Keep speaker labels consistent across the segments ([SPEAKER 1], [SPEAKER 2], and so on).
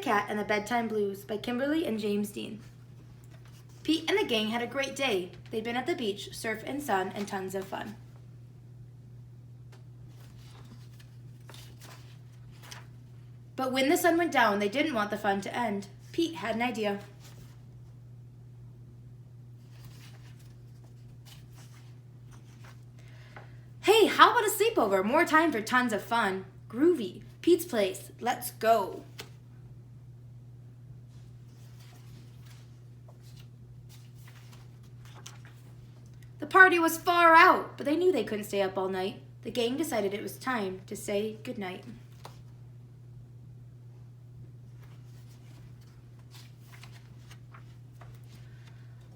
[SPEAKER 1] Cat and the Bedtime Blues by Kimberly and James Dean. Pete and the gang had a great day. They'd been at the beach, surf and sun, and tons of fun. But when the sun went down, they didn't want the fun to end. Pete had an idea. Hey, how about a sleepover? More time for tons of fun. Groovy. Pete's place. Let's go. The party was far out, but they knew they couldn't stay up all night. The gang decided it was time to say goodnight.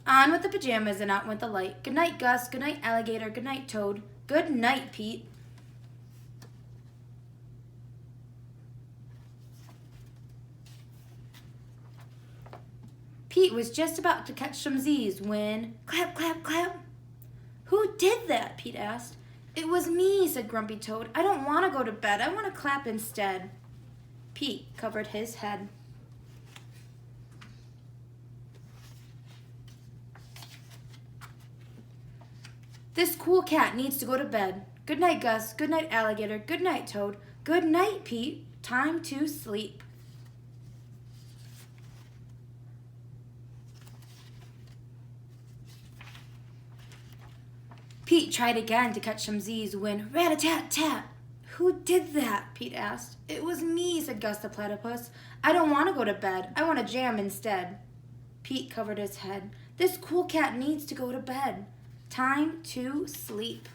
[SPEAKER 1] On with the pajamas and out went the light. Good night, Gus. Good night, Alligator. Good night, Toad. Good night, Pete. Pete was just about to catch some Z's when clap, clap, clap. Who did that? Pete asked. It was me, said Grumpy Toad. I don't want to go to bed. I want to clap instead. Pete covered his head. This cool cat needs to go to bed. Good night, Gus. Good night, Alligator. Good night, Toad. Good night, Pete. Time to sleep. Pete tried again to catch some Z's when rat-a-tat-tat. Who did that? Pete asked. It was me, said Gus the Platypus. I don't want to go to bed. I want to jam instead. Pete covered his head. This cool cat needs to go to bed. Time to sleep.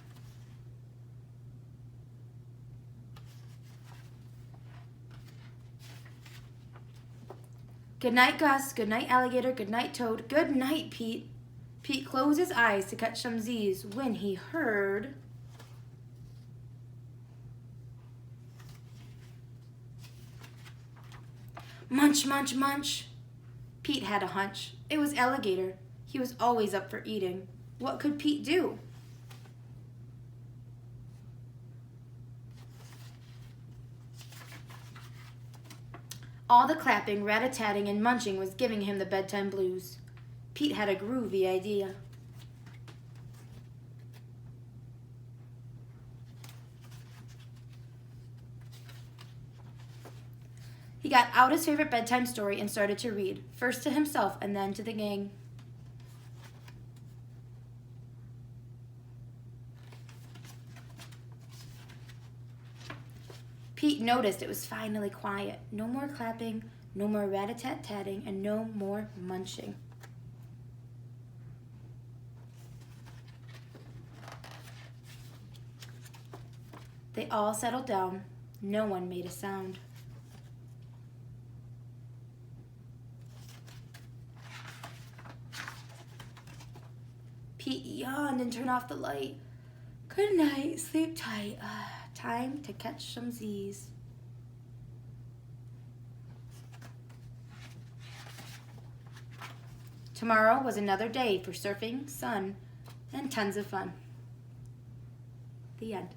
[SPEAKER 1] Good night, Gus. Good night, Alligator. Good night, Toad. Good night, Pete. Pete closed his eyes to catch some Z's when he heard... Munch, munch, munch. Pete had a hunch. It was Alligator. He was always up for eating. What could Pete do? All the clapping, rat-a-tatting, and munching was giving him the bedtime blues. Pete had a groovy idea. He got out his favorite bedtime story and started to read, first to himself and then to the gang. Pete noticed it was finally quiet. No more clapping, no more rat-a-tat-tatting, and no more munching. They all settled down. No one made a sound. Pete yawned and turned off the light. Good night, sleep tight. Time to catch some Z's. Tomorrow was another day for surfing, sun, and tons of fun. The end.